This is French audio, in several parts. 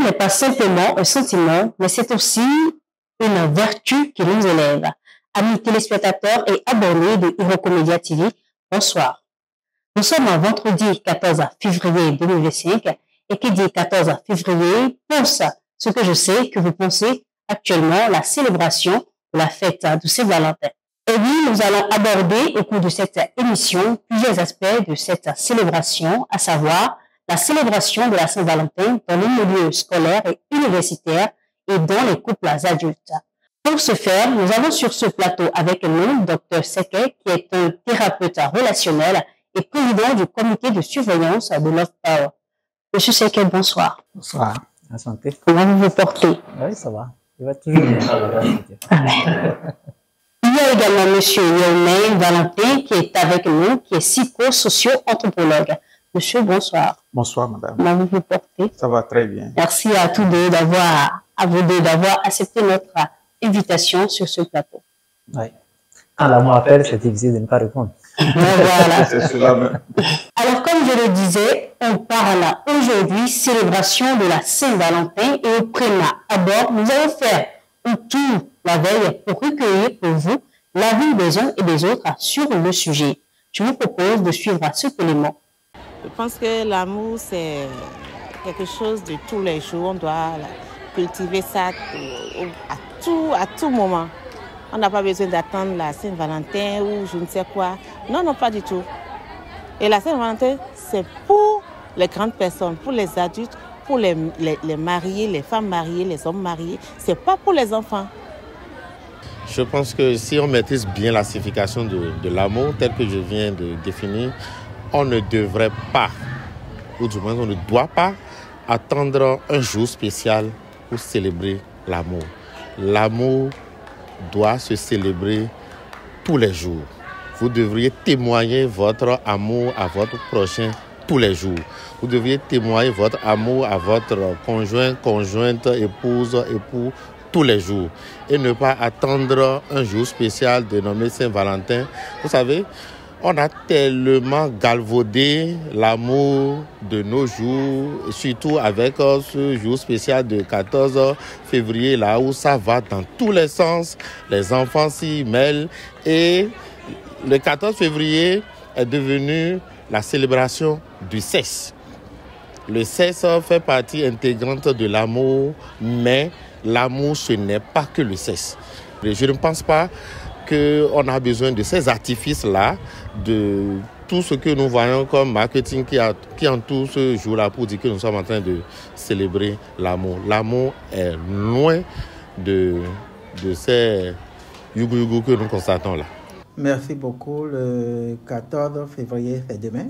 n'est pas simplement un sentiment, mais c'est aussi une vertu qui nous élève. Amis téléspectateurs et abonnés de Iroko Media TV, bonsoir. Nous sommes en vendredi 14 février 2025 et qui dit 14 février pense ce que je sais que vous pensez actuellement, la célébration de la fête de Saint-Valentin. Et oui, nous allons aborder au cours de cette émission plusieurs aspects de cette célébration, à savoir la célébration de la Saint-Valentin dans les milieux scolaires et universitaires et dans les couples adultes. Pour ce faire, nous avons sur ce plateau avec nous Dr Seke, qui est un thérapeute relationnel et président du comité de surveillance de Love Power. Monsieur Seke, bonsoir. Bonsoir, enchanté. Comment vous vous portez? Oui, ça va. Il va toujours bien. Il y a également Monsieur Yomain Valentin qui est avec nous, qui est psycho-socio-anthropologue. Monsieur, bonsoir. Bonsoir, madame. Comment vous vous portez? Ça va très bien. Merci à tous deux d'avoir accepté notre invitation sur ce plateau. Oui. Quand l'amour appelle, c'est difficile de ne pas répondre. Voilà. C'est cela même. Alors, comme je le disais, on parle aujourd'hui célébration de la Saint-Valentin et au prime abord, nous allons faire un tour la veille pour recueillir pour vous l'avis des uns et des autres sur le sujet. Je vous propose de suivre cet élément. Je pense que l'amour, c'est quelque chose de tous les jours. On doit cultiver ça à tout moment. On n'a pas besoin d'attendre la Saint-Valentin ou je ne sais quoi. Non, non, pas du tout. Et la Saint-Valentin, c'est pour les grandes personnes, pour les adultes, pour les mariés, les femmes mariées, les hommes mariés. C'est pas pour les enfants. Je pense que si on maîtrise bien la signification de l'amour, tel que je viens de définir, on ne devrait pas, ou du moins on ne doit pas, attendre un jour spécial pour célébrer l'amour. L'amour doit se célébrer tous les jours. Vous devriez témoigner votre amour à votre prochain tous les jours. Vous devriez témoigner votre amour à votre conjoint, conjointe, épouse, époux tous les jours. Et ne pas attendre un jour spécial dénommé Saint-Valentin. Vous savez, on a tellement galvaudé l'amour de nos jours, surtout avec ce jour spécial de 14 février, là où ça va dans tous les sens. Les enfants s'y mêlent et le 14 février est devenu la célébration du sexe. Le sexe fait partie intégrante de l'amour, mais l'amour, ce n'est pas que le sexe. Je ne pense pas qu'on a besoin de ces artifices-là, de tout ce que nous voyons comme marketing qui entoure ce jour-là pour dire que nous sommes en train de célébrer l'amour. L'amour est loin de ces yugu-yugu que nous constatons là. Merci beaucoup. Le 14 février, c'est demain.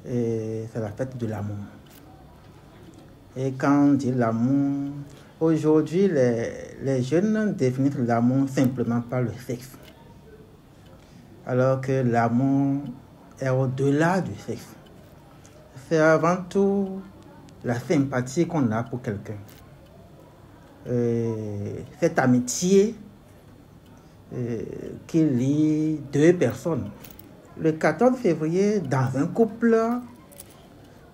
Et c'est la fête de l'amour. Et quand on dit l'amour, aujourd'hui, les jeunes définissent l'amour simplement par le sexe. Alors que l'amour est au-delà du sexe. C'est avant tout la sympathie qu'on a pour quelqu'un. Cette amitié qui lie deux personnes. Le 14 février, dans un couple,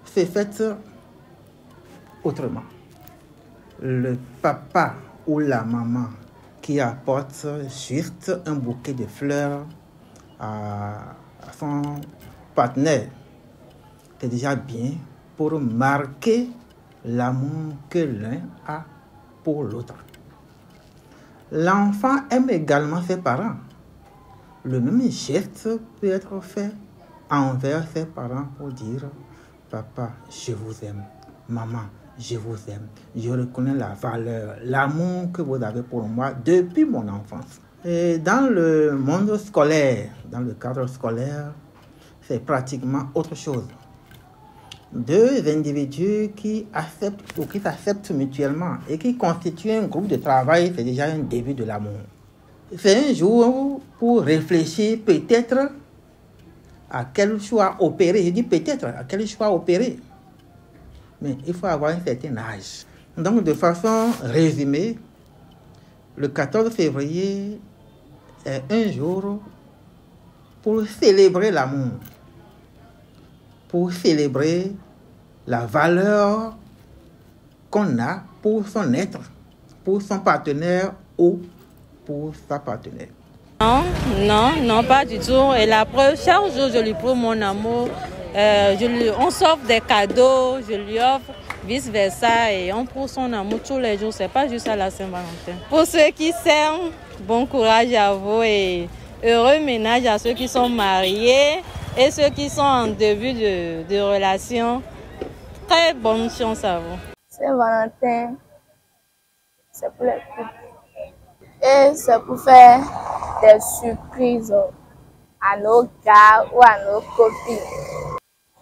c'est fait autrement. Le papa ou la maman qui apporte juste un bouquet de fleurs à son partenaire, c'est déjà bien pour marquer l'amour que l'un a pour l'autre. L'enfant aime également ses parents. Le même geste peut être fait envers ses parents pour dire « Papa, je vous aime. Maman, je vous aime. Je reconnais la valeur, l'amour que vous avez pour moi depuis mon enfance. » Et dans le monde scolaire, dans le cadre scolaire, c'est pratiquement autre chose. Deux individus qui acceptent ou qui s'acceptent mutuellement et qui constituent un groupe de travail, c'est déjà un début de l'amour. C'est un jour pour réfléchir peut-être à quel choix opérer. Je dis peut-être à quel choix opérer. Mais il faut avoir un certain âge. Donc, de façon résumée, le 14 février est un jour pour célébrer l'amour, pour célébrer la valeur qu'on a pour son être, pour son partenaire ou pour sa partenaire. Non, non, non, pas du tout. Et la preuve, chaque jour, je lui prouve mon amour. On s'offre des cadeaux, je lui offre, vice-versa. Et on prouve son amour tous les jours. C'est pas juste à la Saint-Valentin. Pour ceux qui s'aiment, bon courage à vous et heureux ménage à ceux qui sont mariés et ceux qui sont en début de relation. Très bonne chance à vous. Saint-Valentin, c'est pour les couples. Et c'est pour faire des surprises à nos gars ou à nos copines.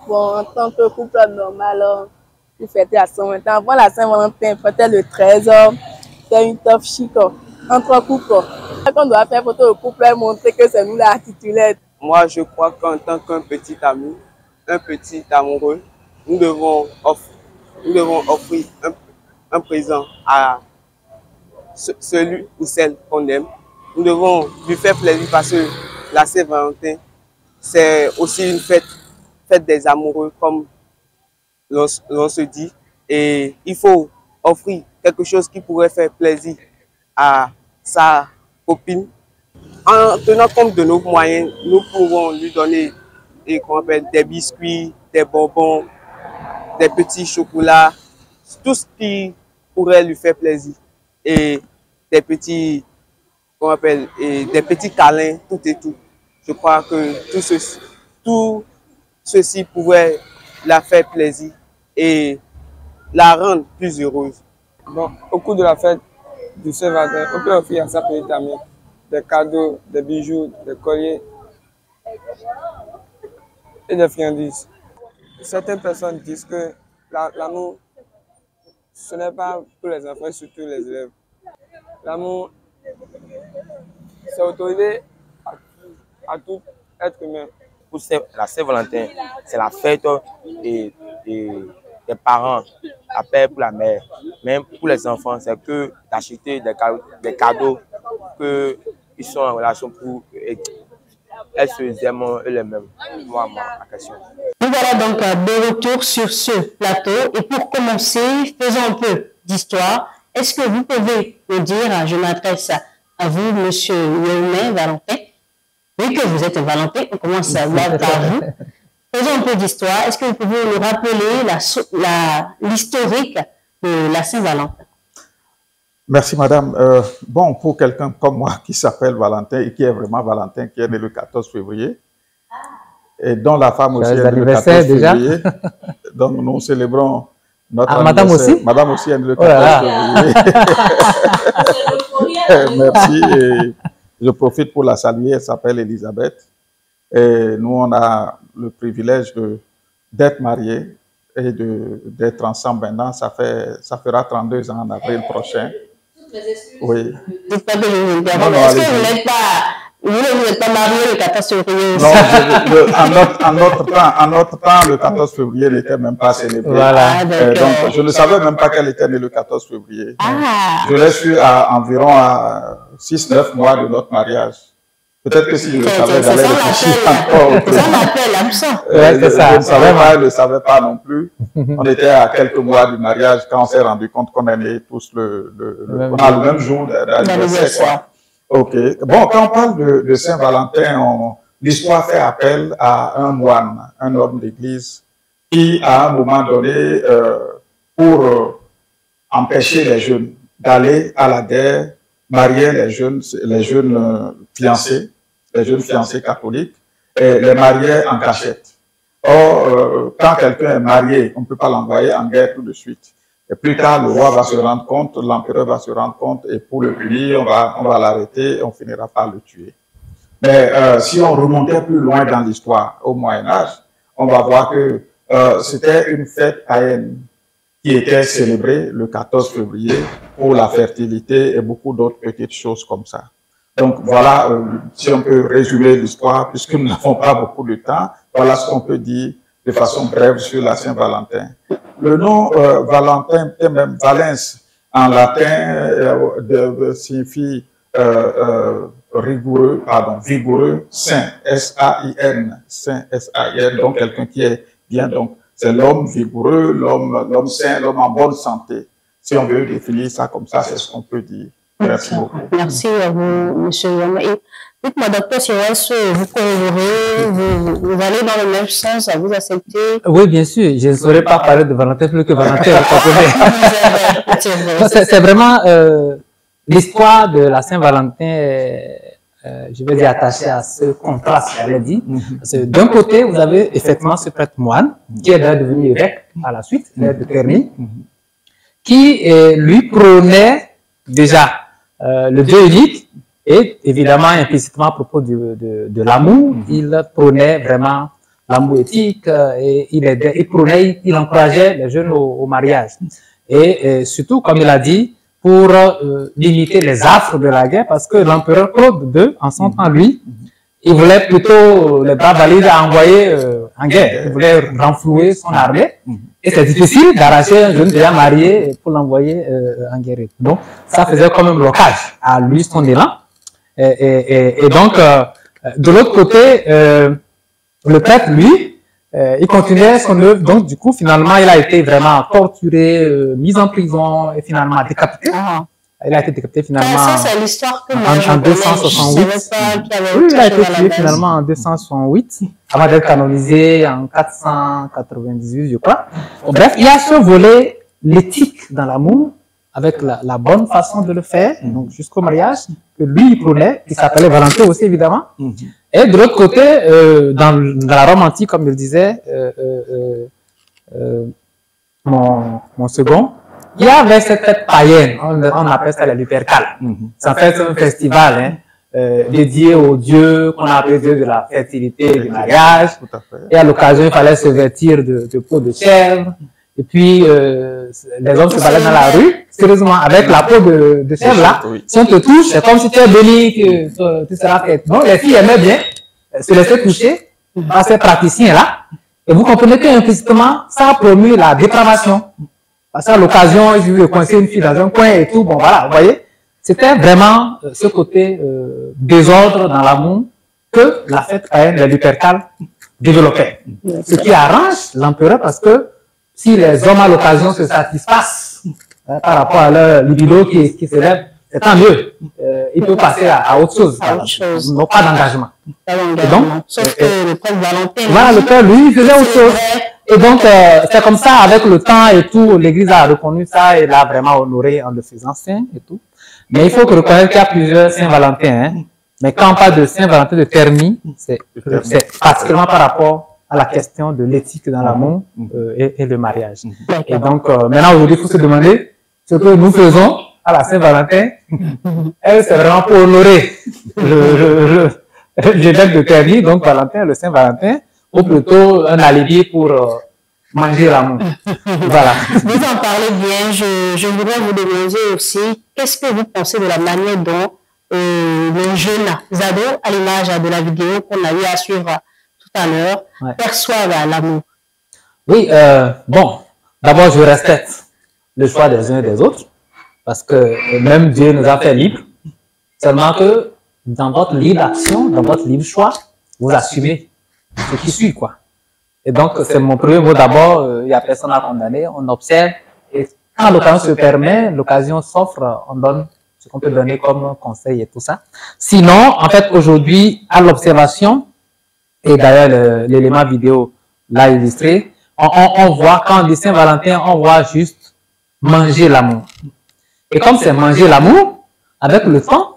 Bon, en tant que couple normal, pour fêter la Saint-Valentin, avant la Saint-Valentin, peut-être le 13, c'est une top chic entre couples. On doit faire photo de couple et montrer que c'est nous la titulaire. Moi, je crois qu'en tant qu'un petit ami, un petit amoureux, nous devons offrir un présent à celui ou celle qu'on aime. Nous devons lui faire plaisir parce que la Saint-Valentin, c'est aussi une fête des amoureux, comme l'on se dit. Et il faut offrir quelque chose qui pourrait faire plaisir à sa copine. En tenant compte de nos moyens, nous pouvons lui donner des biscuits, des bonbons, des petits chocolats, tout ce qui pourrait lui faire plaisir. Et des petits, des petits câlins, tout et tout. Je crois que tout ceci pourrait la faire plaisir et la rendre plus heureuse. Bon, au cours de la fête du Saint-Valentin, on peut offrir à sa petite amie des cadeaux, des bijoux, des colliers et des friandises. Certaines personnes disent que l'amour, ce n'est pas pour les enfants, surtout les élèves. L'amour, c'est autorisé à tout être humain. Pour la Saint-Valentin, c'est la fête des parents, la père pour la mère. Même pour les enfants, c'est que d'acheter des cadeaux qu'ils sont en relation pour elles se aiment eux-mêmes. Moi, ma question. Nous voilà donc de retour sur ce plateau. Et pour commencer, faisons un peu d'histoire. Est-ce que vous pouvez nous dire, je m'adresse à vous, monsieur Yéhoume Valentin, vu que vous êtes Valentin, on commence à voir par vous. Faisons un peu d'histoire. Est-ce que vous pouvez nous rappeler l'historique de la Saint-Valentin? Merci, madame. Bon, pour quelqu'un comme moi qui s'appelle Valentin et qui est vraiment Valentin, qui est né le 14 février, et dont la femme aussi est née le 14 février, donc nous célébrons notre anniversaire. Madame aussi? Madame aussi est née le 14 février. Merci. Et je profite pour la saluer. Elle s'appelle Elisabeth. Et nous, on a le privilège d'être mariés et d'être ensemble maintenant. Ça fera 32 ans en avril prochain. Oui. Dites pas que je vous interromps. Est-ce que vous n'êtes pas marié le 14 février? Non, en notre temps, le 14 février n'était même pas célébré. Voilà. Donc, je ne savais même pas qu'elle était née le 14 février. Je l'ai su à environ 6-9 mois de notre mariage. Peut-être que si je le savais, j'allais réfléchir encore. C'est un appel absent. Je ne savais pas, elle ne le savait pas non plus. On était à quelques mois du mariage quand on s'est rendu compte qu'on est nés tous on a le même jour d'anniversaire. Ok. Bon, quand on parle de Saint-Valentin, l'histoire fait appel à un moine, un homme d'église, qui, à un moment donné, pour empêcher les jeunes d'aller à la guerre, marier les jeunes fiancés catholiques, et les marier en cachette. Or, quand quelqu'un est marié, on ne peut pas l'envoyer en guerre tout de suite. Et plus tard, le roi va se rendre compte, l'empereur va se rendre compte, et pour le punir, on va l'arrêter et on finira par le tuer. Mais si on remontait plus loin dans l'histoire, au Moyen-Âge, on va voir que c'était une fête païenne qui était célébrée le 14 février pour la fertilité et beaucoup d'autres petites choses comme ça. Donc voilà, si on peut résumer l'histoire, puisque nous n'avons pas beaucoup de temps, voilà ce qu'on peut dire de façon brève sur la Saint-Valentin. Le nom Valentin, et même Valens en latin, signifie vigoureux, saint, S-A-I-N, saint, S-A-I-N, donc quelqu'un qui est bien, donc c'est l'homme vigoureux, l'homme sain, l'homme en bonne santé. Si on veut définir ça comme ça, c'est ce qu'on peut dire. Merci beaucoup. Merci à vous, monsieur Yoma. Dites-moi, docteur Sirès, vous corroborez, vous allez dans le même sens, vous acceptez? Oui, bien sûr. Je ne saurais pas parler de Valentin plus que Valentin. C'est vraiment l'histoire de la Saint-Valentin, je vais dire attachée à ce contraste, j'avais dit. D'un côté, vous avez effectivement ce prêtre moine, qui est d'ailleurs devenu évêque à la suite, l'évêque de Terni, qui lui prônait déjà le Dieu unique, et évidemment, implicitement à propos de l'amour, il prônait vraiment l'amour éthique, et il encourageait les jeunes au mariage. Et surtout, comme il a dit, pour limiter les affres de la guerre, parce que l'empereur Claude II, en son temps, lui, il voulait plutôt les bras valides à envoyer en guerre. Il voulait renflouer son armée. Et c'est difficile d'arracher un jeune déjà marié pour l'envoyer en guerre. Donc, ça faisait comme un blocage à lui, son élan. Et donc, de l'autre côté, le prêtre, lui, il continuait son œuvre. Donc, du coup, finalement, il a été vraiment torturé, mis en prison et finalement décapité. Il a été décapité finalement ça, c'est l'histoire que en 268. Oui, il a été tué finalement en 268, avant d'être canonisé en 498, je crois. Bref, il y a ce volet, l'éthique dans l'amour, avec la bonne façon de le faire, donc jusqu'au mariage, que lui, il prônait, qui s'appelait Valentin aussi, évidemment. Et de l'autre côté, dans la Rome antique, comme il disait, mon second, il y avait cette fête païenne, on appelle ça la Lupercale. C'est en fait un festival dédié au dieu qu'on appelle Dieu de la fertilité et du mariage. Et à l'occasion, il fallait se vêtir de peau de chèvre. Et puis, les hommes se baladaient dans la rue, sérieusement, avec la peau de chèvre là. Si on te touche, c'est comme si tu es béni, que tu seras fait. Donc, les filles aimaient bien se laisser toucher par ces praticiens-là. Et vous comprenez qu'implicitement, ça a promu la dépravation. Parce qu'à l'occasion, j'ai vu coincer une fille dans un coin et tout. Bon, voilà, vous voyez. C'était vraiment ce côté désordre dans l'amour que la fête païenne, la Lupercale, développait. Ce qui arrange l'empereur parce que si les hommes à l'occasion se satisfassent par rapport à leur libido qui s'élève, c'est tant mieux. Il peut passer à autre chose. Non, pas d'engagement. Et donc, sauf que le père Valentin. Voilà, le père, lui, il faisait autre chose. Et donc, c'est comme ça, avec le temps et tout, l'Église a reconnu ça et l'a vraiment honoré en le faisant saint et tout. Mais il faut que reconnaître qu'il y a plusieurs Saint-Valentin. Hein. Mais quand on parle de Saint-Valentin de Terni, c'est particulièrement par rapport à la question de l'éthique dans l'amour et le mariage. Et donc, maintenant, aujourd'hui, il faut se demander ce que nous faisons à la Saint-Valentin. Elle, c'est vraiment pour honorer l'évêque de Terni, donc Valentin, le Saint-Valentin, ou plutôt un alibi pour manger l'amour. Voilà. Vous en parlez bien. Je voudrais vous demander aussi, qu'est-ce que vous pensez de la manière dont les jeunes ados, à l'image de la vidéo qu'on a eu à suivre tout à l'heure, perçoivent l'amour? Oui, bon, d'abord, je respecte le choix des uns et des autres, parce que même Dieu nous a fait libres, seulement que dans votre libre action, dans votre libre choix, vous assumez ce qui suit, quoi. Et donc, c'est mon premier mot d'abord, il n'y a personne à condamner, on observe, et quand l'occasion se permet, l'occasion s'offre, on donne ce qu'on peut donner comme conseil et tout ça. Sinon, en fait, aujourd'hui, à l'observation, et d'ailleurs, l'élément vidéo l'a illustré, on voit, quand on dit Saint-Valentin, on voit juste manger l'amour. Et comme c'est manger l'amour, avec le temps,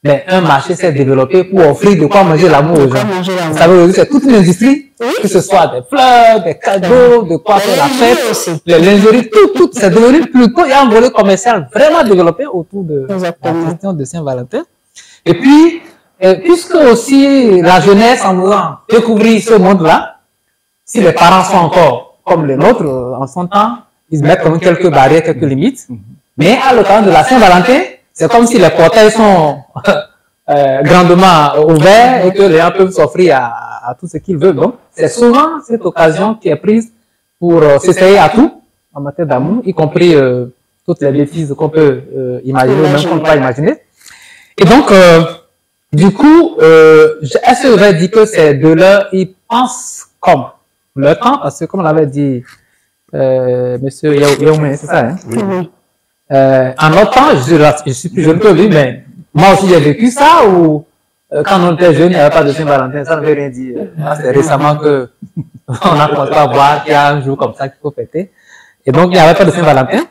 mais un marché s'est développé pour offrir de quoi manger l'amour aux gens. Vous savez, aujourd'hui, c'est toute une industrie, que ce soit des fleurs, des cadeaux, de quoi faire la fête, les lingeries, tout, c'est devenu plutôt, il y a un volet commercial vraiment développé autour de la question de Saint-Valentin. Et puis, puisque aussi la jeunesse, en voulant découvrir ce monde-là, si les parents sont encore comme les nôtres, en son temps, ils mettent comme quelques barrières, quelques limites. Mais à l'occasion de la Saint-Valentin, c'est comme si les portails sont grandement ouverts et que les gens peuvent s'offrir à tout ce qu'ils veulent. Donc, c'est souvent cette occasion qui est prise pour s'essayer à tout en matière d'amour, y compris toutes les bêtises qu'on peut imaginer, ou même qu'on ne peut pas imaginer. Et donc, du coup, est-ce que j'aurais dit que ces deux-là, ils pensent comme le temps, parce que comme on l'avait dit, monsieur Yaoumé, c'est ça, hein? Oui. En notre temps, je suis plus jeune que lui, mais moi aussi j'ai vécu ça, où quand on était jeune, il n'y avait pas de Saint-Valentin, ça ne veut rien dire. C'est récemment que on a commencé à voir qu'il y a un jour comme ça qu'il faut fêter. Et donc, il n'y avait pas de Saint-Valentin.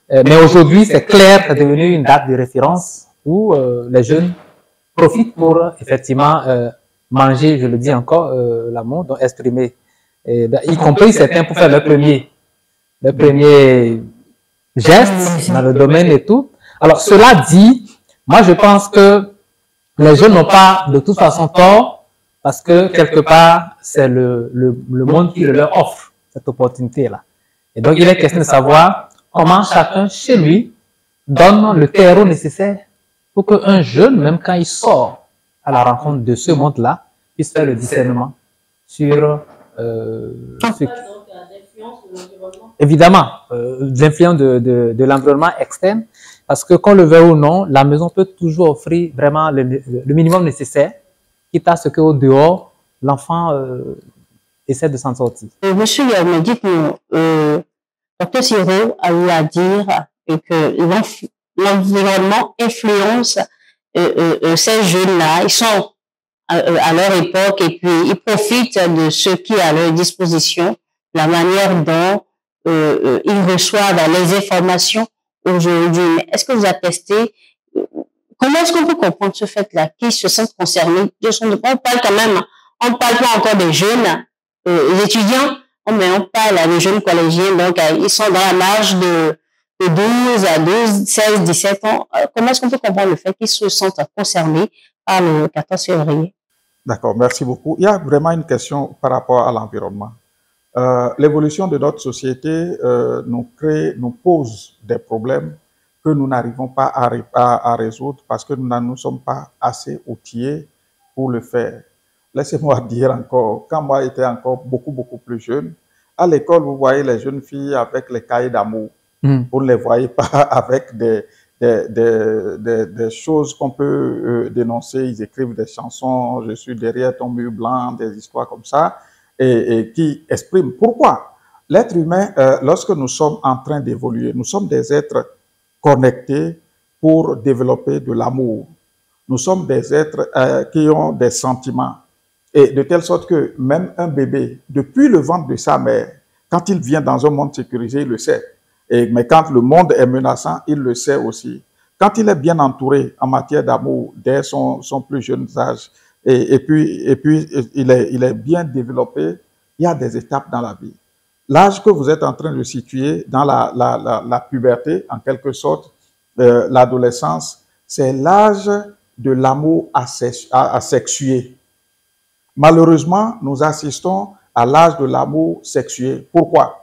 Mais aujourd'hui, c'est clair, c'est devenu une date de référence où les jeunes profitent pour effectivement manger, je le dis encore, l'amour, donc exprimer, y compris certains pour faire leur premier geste dans le domaine et tout. Alors, cela dit, moi je pense que les jeunes n'ont pas de toute façon tort, parce que quelque part, c'est le monde qui leur offre cette opportunité-là. Et donc, il est question de savoir comment chacun chez lui donne le terreau nécessaire pour qu'un jeune, même quand il sort à la rencontre de ce monde-là, puisse faire le discernement sur évidemment, l'influence de l'environnement externe, parce que qu'on le veuille ou non, la maison peut toujours offrir vraiment le minimum nécessaire, quitte à ce qu'au dehors, l'enfant essaie de s'en sortir. Monsieur me dit que Dr Siro a eu à dire que l'environnement influence ces jeunes-là. Ils sont à leur époque et puis ils profitent de ce qui est à leur disposition, la manière dont ils reçoivent les informations aujourd'hui. Mais est-ce que vous attestez, comment est-ce qu'on peut comprendre ce fait-là, qu'ils se sentent concernés? On parle quand même, on parle pas encore des jeunes étudiants, mais on parle des jeunes collégiens, donc ils sont dans la marge de 12 à 12, 16, 17 ans. Comment est-ce qu'on peut comprendre le fait qu'ils se sentent concernés par le 14 février? D'accord, merci beaucoup. Il y a vraiment une question par rapport à l'environnement. L'évolution de notre société nous pose des problèmes que nous n'arrivons pas à résoudre parce que nous ne nous sommes pas assez outillés pour le faire. Laissez-moi dire encore, quand moi j'étais encore beaucoup plus jeune, à l'école, vous voyez les jeunes filles avec les cahiers d'amour. Vous ne les voyez pas avec des choses qu'on peut dénoncer. Ils écrivent des chansons, je suis derrière ton mur blanc, des histoires comme ça, et qui expriment. Pourquoi? L'être humain, lorsque nous sommes en train d'évoluer, nous sommes des êtres connectés pour développer de l'amour. Nous sommes des êtres qui ont des sentiments. Et de telle sorte que même un bébé, depuis le ventre de sa mère, quand il vient dans un monde sécurisé, il le sait. Mais quand le monde est menaçant, il le sait aussi. Quand il est bien entouré en matière d'amour dès son plus jeune âge, et puis il est bien développé, il y a des étapes dans la vie. L'âge que vous êtes en train de situer dans la puberté, en quelque sorte, l'adolescence, c'est l'âge de l'amour asexué. Malheureusement, nous assistons à l'âge de l'amour sexué. Pourquoi?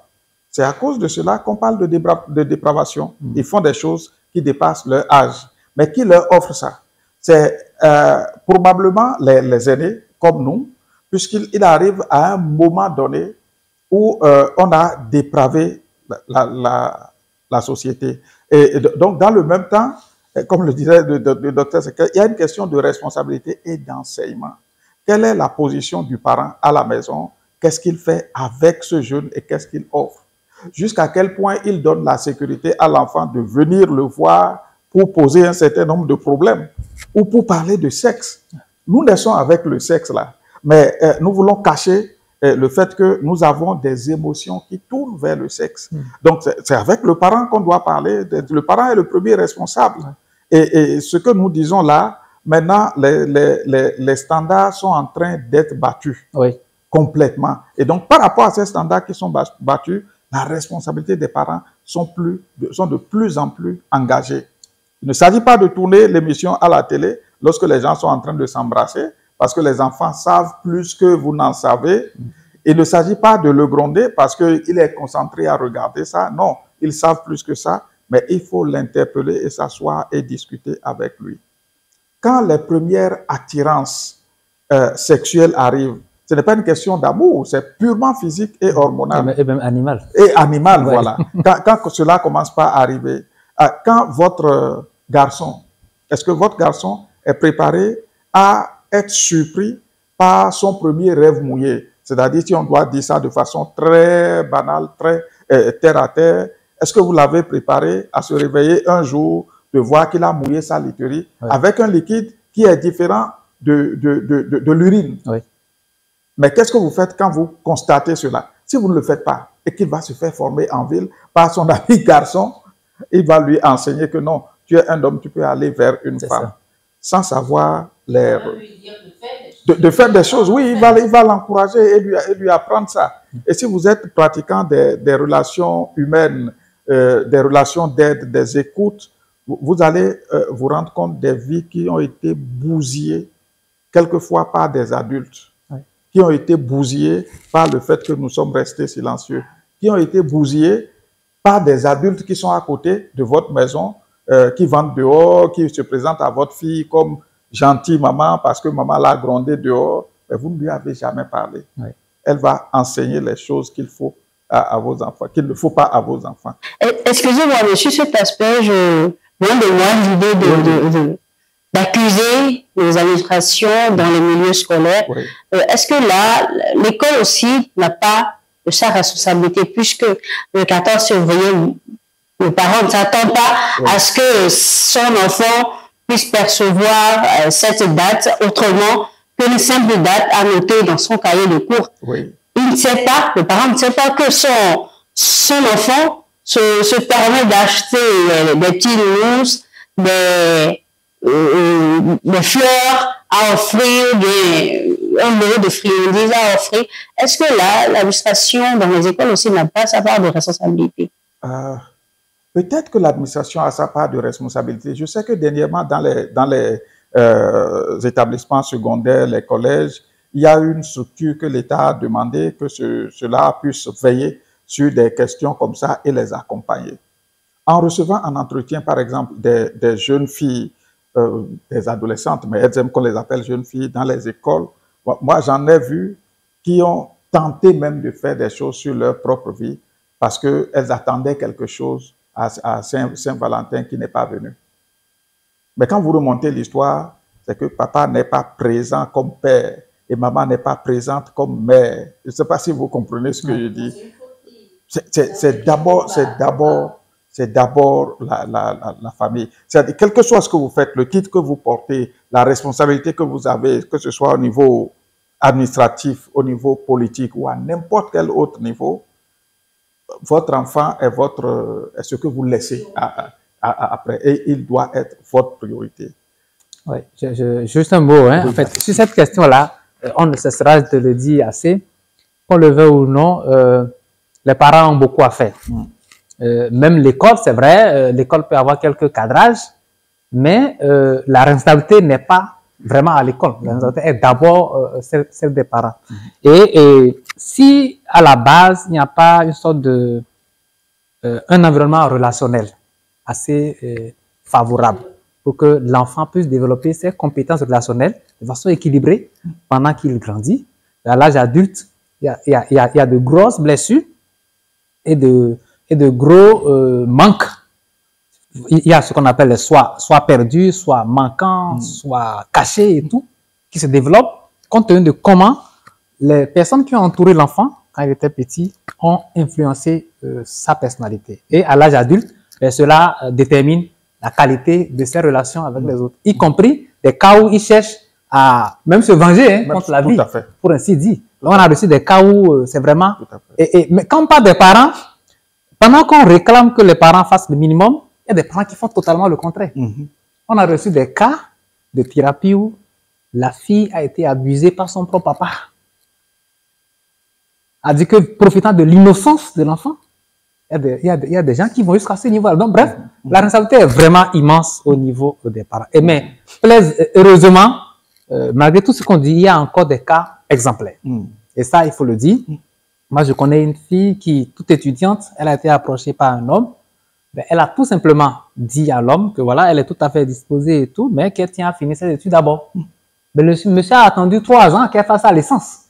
C'est à cause de cela qu'on parle de dépravation. Ils font des choses qui dépassent leur âge. Mais qui leur offre ça? C'est probablement les aînés, comme nous, puisqu'il arrive à un moment donné où on a dépravé la société. Et donc, dans le même temps, comme le disait le docteur, il y a une question de responsabilité et d'enseignement. Quelle est la position du parent à la maison? Qu'est-ce qu'il fait avec ce jeune et qu'est-ce qu'il offre? Jusqu'à quel point il donne la sécurité à l'enfant de venir le voir pour poser un certain nombre de problèmes ou pour parler de sexe. Nous naissons avec le sexe là, mais nous voulons cacher le fait que nous avons des émotions qui tournent vers le sexe. Donc c'est avec le parent qu'on doit parler. Le parent est le premier responsable. Et ce que nous disons là, maintenant, les standards sont en train d'être battus complètement. Et donc, par rapport à ces standards qui sont battus, la responsabilité des parents sont de plus en plus engagées. Il ne s'agit pas de tourner l'émission à la télé lorsque les gens sont en train de s'embrasser, parce que les enfants savent plus que vous n'en savez. Il ne s'agit pas de le gronder parce qu'il est concentré à regarder ça. Non, ils savent plus que ça, mais il faut l'interpeller et s'asseoir et discuter avec lui. Quand les premières attirances sexuelles arrivent, ce n'est pas une question d'amour, c'est purement physique et hormonal. Et même animal. Et animal, voilà. Quand cela commence pas à arriver, quand votre garçon, est-ce que votre garçon est préparé à être surpris par son premier rêve mouillé? C'est-à-dire, si on doit dire ça de façon très banale, très terre à terre, Est-ce que vous l'avez préparé à se réveiller un jour, de voir qu'il a mouillé sa literie avec un liquide qui est différent de l'urine? Mais qu'est-ce que vous faites quand vous constatez cela? Si vous ne le faites pas et qu'il va se faire former en ville par son ami garçon, il va lui enseigner que non, tu es un homme, tu peux aller vers une femme. Sans savoir de faire des choses. Oui, il va l'encourager et lui apprendre ça. Et si vous êtes pratiquant des relations humaines, des relations d'aide, des écoutes, vous allez vous rendre compte des vies qui ont été bousillées, quelquefois par des adultes, qui ont été bousillées par le fait que nous sommes restés silencieux, qui ont été bousillées par des adultes qui sont à côté de votre maison, qui vendent dehors, qui se présentent à votre fille comme gentille maman parce que maman l'a grondé dehors, mais vous ne lui avez jamais parlé. Elle va enseigner les choses qu'il faut à vos enfants, qu'il ne faut pas à vos enfants. Excusez-moi, monsieur, cet aspect, loin de moi l'idée d'accuser les administrations dans les milieux scolaires. Est-ce que là, l'école aussi n'a pas de sa responsabilité, puisque le 14 février, le parent ne s'attend pas à ce que son enfant puisse percevoir cette date autrement que une simple date annotée dans son cahier de cours. Il ne sait pas, le parent ne sait pas que son enfant se permet d'acheter des petits mousses, des fleurs à offrir, un lot de friandises à offrir. Est-ce que là, l'administration dans les écoles aussi n'a pas sa part de responsabilité? Peut-être que l'administration a sa part de responsabilité. Je sais que dernièrement, dans les établissements secondaires, les collèges, il y a une structure que l'État a demandé que cela puisse veiller sur des questions comme ça et les accompagner. En recevant un entretien, par exemple, des jeunes filles, des adolescentes, mais elles aiment qu'on les appelle jeunes filles dans les écoles, moi j'en ai vu qui ont tenté même de faire des choses sur leur propre vie parce qu'elles attendaient quelque chose à Saint-Valentin qui n'est pas venu. Mais quand vous remontez l'histoire, c'est que papa n'est pas présent comme père et maman n'est pas présente comme mère. Je ne sais pas si vous comprenez ce que je dis. C'est d'abord la famille. C'est-à-dire, quel que soit ce que vous faites, le titre que vous portez, la responsabilité que vous avez, que ce soit au niveau administratif, au niveau politique ou à n'importe quel autre niveau, votre enfant est ce que vous laissez après et il doit être votre priorité. Oui, juste un mot. Hein. En fait, sur cette question-là, on ne cessera de le dire assez. Qu'on le veuille ou non, les parents ont beaucoup à faire. Même l'école, c'est vrai, l'école peut avoir quelques cadrages, mais la responsabilité n'est pas vraiment à l'école. La responsabilité est d'abord celle des parents. Et si à la base, il n'y a pas une sorte de un environnement relationnel assez favorable pour que l'enfant puisse développer ses compétences relationnelles de façon équilibrée pendant qu'il grandit, à l'âge adulte, il y a de grosses blessures et de gros manques. Il y a ce qu'on appelle les soit perdus, soit manquants, soit cachés et tout, qui se développent compte tenu de comment les personnes qui ont entouré l'enfant, quand il était petit, ont influencé sa personnalité. Et à l'âge adulte, cela détermine la qualité de ses relations avec les autres, y compris des cas où il cherche à même se venger contre la vie, pour ainsi dire. Donc, on a reçu des cas où c'est vraiment... Mais quand on parle des parents, pendant qu'on réclame que les parents fassent le minimum, il y a des parents qui font totalement le contraire. On a reçu des cas de thérapie où la fille a été abusée par son propre papa. A dit que, profitant de l'innocence de l'enfant, il y a des gens qui vont jusqu'à ce niveau-là. Donc, bref, la responsabilité est vraiment immense au niveau des parents. Mais, heureusement, malgré tout ce qu'on dit, il y a encore des cas exemplaires. Et ça, il faut le dire. Moi, je connais une fille qui, toute étudiante, elle a été approchée par un homme. Elle a tout simplement dit à l'homme que voilà, elle est tout à fait disposée et tout, mais qu'elle tient à finir ses études d'abord. Mais le monsieur a attendu 3 ans qu'elle fasse sa licence.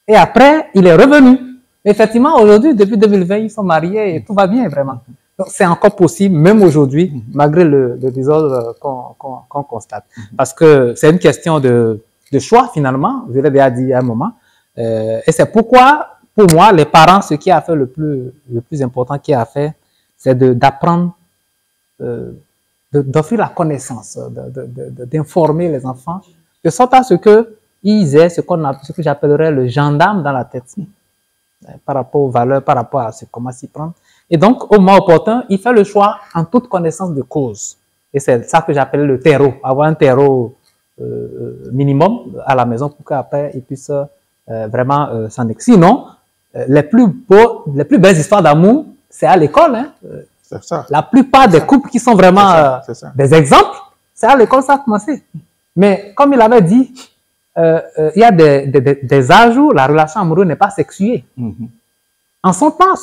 Et après, il est revenu. Effectivement, aujourd'hui, depuis 2020, ils sont mariés et tout va bien, vraiment. Donc, c'est encore possible, même aujourd'hui, malgré le désordre qu'on constate. Parce que c'est une question de choix, finalement. Je l'ai déjà dit à un moment. Et c'est pourquoi, pour moi, les parents, ce qui a fait le plus important qui a fait, c'est d'apprendre, d'offrir la connaissance, d'informer les enfants, de sorte à ce qu'ils aient ce que j'appellerais le gendarme dans la tête, par rapport aux valeurs, par rapport à comment s'y prendre. Et donc, au moment opportun, il fait le choix en toute connaissance de cause. Et c'est ça que j'appelle le terreau, avoir un terreau minimum à la maison pour qu'après, il puisse vraiment s'en exprimer. Sinon, les plus belles histoires d'amour, c'est à l'école. Hein. C'est ça. La plupart des couples qui sont vraiment des exemples, c'est à l'école ça a commencé. Mais comme il avait dit, il y a des âges où la relation amoureuse n'est pas sexuée. En son temps,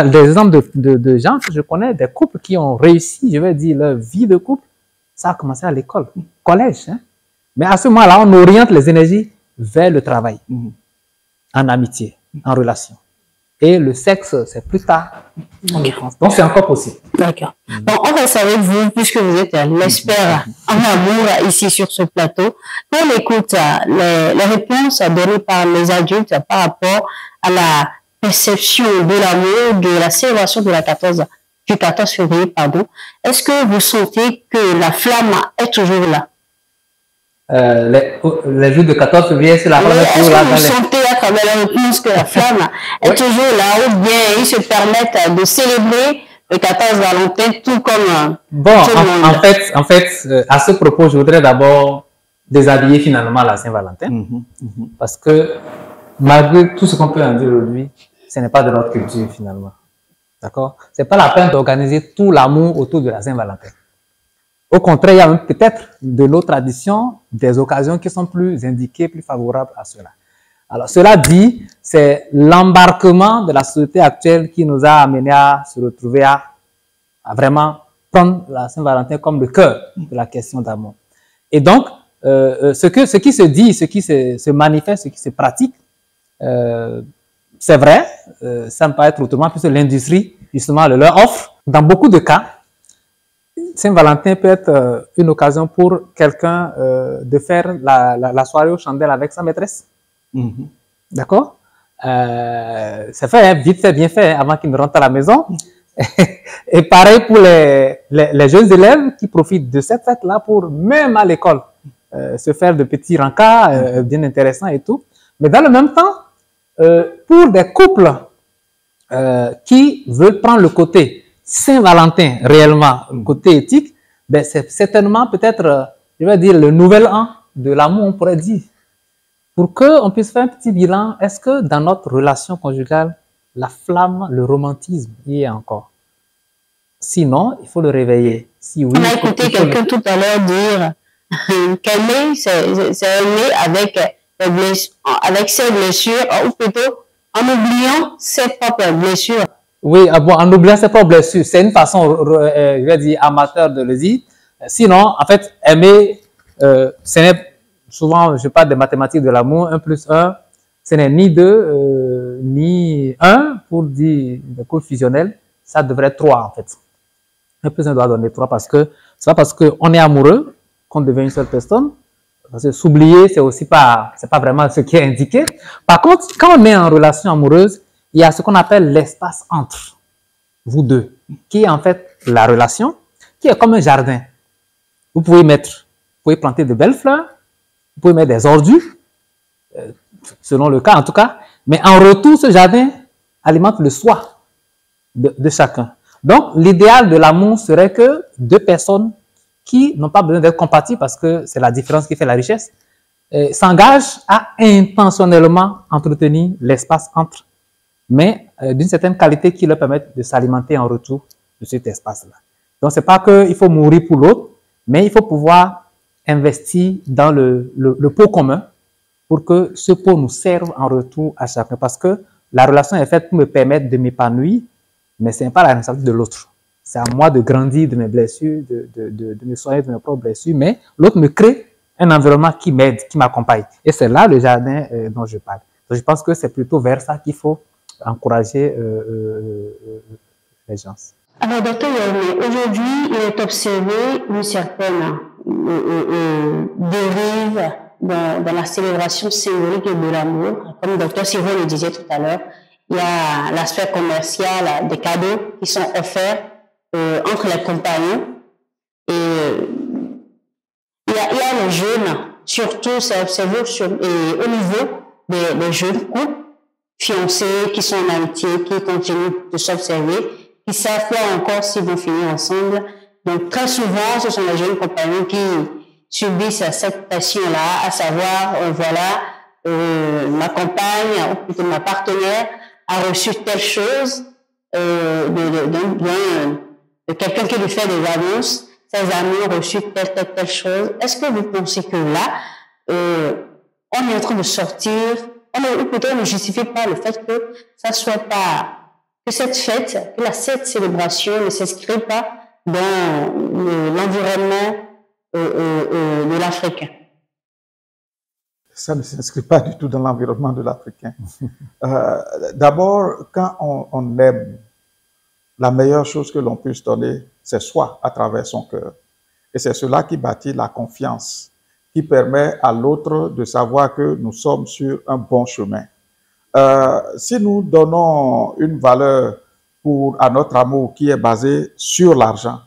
des exemples de gens que je connais, des couples qui ont réussi, je vais dire, leur vie de couple, ça a commencé à l'école, collège. Hein. Mais à ce moment-là, on oriente les énergies vers le travail, en amitié, en relation. Et le sexe, c'est plus tard. Donc, c'est encore possible. D'accord. Bon, on reste avec vous, puisque vous êtes l'expert en amour ici sur ce plateau. On écoute les réponses données par les adultes par rapport à la perception de l'amour, de la célébration de du 14 février, pardon. Est-ce que vous sentez que la flamme est toujours là? Les jours de 14 février, c'est la flamme est toujours là. Est-ce que vous sentez à travers la réponse que la flamme est toujours là, ou bien ils se permettent de célébrer le 14 Valentin tout comme bon, tout le monde? En fait, à ce propos, je voudrais d'abord déshabiller finalement la Saint-Valentin, parce que malgré tout ce qu'on peut en dire aujourd'hui, ce n'est pas de notre culture finalement. D'accord? C'est pas la peine d'organiser tout l'amour autour de la Saint-Valentin. Au contraire, il y a même peut-être de nos traditions, des occasions qui sont plus indiquées, plus favorables à cela. Alors, cela dit, c'est l'embarquement de la société actuelle qui nous a amené à se retrouver à vraiment prendre la Saint-Valentin comme le cœur de la question d'amour. Et donc, ce qui se dit, ce qui se manifeste, ce qui se pratique, c'est vrai, ça ne peut pas être autrement, puisque l'industrie, justement, le leur offre. Dans beaucoup de cas, Saint-Valentin peut être une occasion pour quelqu'un de faire la soirée aux chandelles avec sa maîtresse. D'accord? C'est fait, hein, vite fait, bien fait, hein, avant qu'il ne rentre à la maison. Et pareil pour les jeunes élèves qui profitent de cette fête-là pour, même à l'école, se faire de petits rencarts bien intéressants et tout. Mais dans le même temps, pour des couples qui veulent prendre le côté Saint-Valentin réellement, le côté éthique, ben c'est certainement peut-être, je vais dire, le nouvel an de l'amour, on pourrait dire. Pour qu'on puisse faire un petit bilan, est-ce que dans notre relation conjugale, la flamme, le romantisme y est encore? Sinon, il faut le réveiller. Si oui, on a écouté quelqu'un tout à l'heure dire qu'aimer, c'est aimer avec ses blessures, ou plutôt en oubliant ses propres blessures. Oui, bon, en oubliant ses propres blessures, c'est une façon, je vais dire, amateur de le dire. Sinon, en fait, aimer, ce n'est souvent, je parle des mathématiques de l'amour, 1 plus 1, ce n'est ni 2, ni 1, pour dire le cours fusionnel, ça devrait être 3 en fait. 1 plus 1 doit donner 3 parce que c'est pas parce qu'on est amoureux qu'on devient une seule personne. Parce que s'oublier, c'est aussi pas, c'est pas vraiment ce qui est indiqué. Par contre, quand on est en relation amoureuse, il y a ce qu'on appelle l'espace entre vous deux, qui est en fait la relation, qui est comme un jardin. Vous pouvez planter de belles fleurs, vous pouvez mettre des ordures, selon le cas en tout cas, mais en retour, ce jardin alimente le soi de chacun. Donc, l'idéal de l'amour serait que deux personnes qui n'ont pas besoin d'être compatibles, parce que c'est la différence qui fait la richesse, s'engagent à intentionnellement entretenir l'espace entre, mais d'une certaine qualité qui leur permette de s'alimenter en retour de cet espace-là. Donc, c'est pas qu'il faut mourir pour l'autre, mais il faut pouvoir investir dans le pot commun pour que ce pot nous serve en retour à chacun. Parce que la relation est faite pour me permettre de m'épanouir, mais ce n'est pas la responsabilité de l'autre. C'est à moi de grandir de mes blessures, de me soigner de mes propres blessures, mais l'autre me crée un environnement qui m'aide, qui m'accompagne. Et c'est là le jardin dont je parle. Donc, je pense que c'est plutôt vers ça qu'il faut encourager les gens. Alors, docteur Yahweh, aujourd'hui, il est observé une certaine dérive dans la célébration symbolique de l'amour. Comme le docteur Siro le disait tout à l'heure, il y a l'aspect commercial des cadeaux qui sont offerts entre les compagnons. Et il y a les jeunes, surtout c'est observé au niveau des jeunes couples, fiancés, qui sont en amitié, qui continuent de s'observer, qui savent pas encore s'ils vont finir ensemble. Donc très souvent, ce sont les jeunes compagnons qui subissent cette pression-là, à savoir, voilà, ma compagne, ou plutôt ma partenaire, a reçu telle chose de quelqu'un qui lui fait des annonces, ses amis ont reçu telle chose. Est-ce que vous pensez que là, on est en train de sortir, ou plutôt on ne justifie pas le fait que ça soit pas, que cette fête, que cette célébration ne s'inscrit pas dans l'environnement de l'Africain? Ça ne s'inscrit pas du tout dans l'environnement de l'Africain. D'abord, quand on aime, la meilleure chose que l'on puisse donner, c'est soi à travers son cœur. Et c'est cela qui bâtit la confiance, qui permet à l'autre de savoir que nous sommes sur un bon chemin. Si nous donnons une valeur à notre amour qui est basé sur l'argent,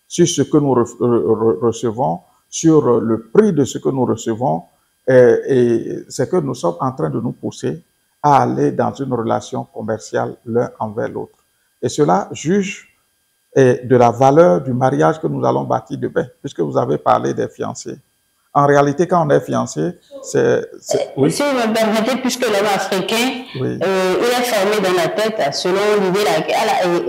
sur ce que nous recevons, sur le prix de ce que nous recevons, et c'est que nous sommes en train de nous pousser à aller dans une relation commerciale l'un envers l'autre. Et cela juge de la valeur du mariage que nous allons bâtir demain, puisque vous avez parlé des fiancés. En réalité, quand on est fiancé, oui. Si vous me permettez, puisque l'homme africain, oui, il est formé dans la tête selon l'idée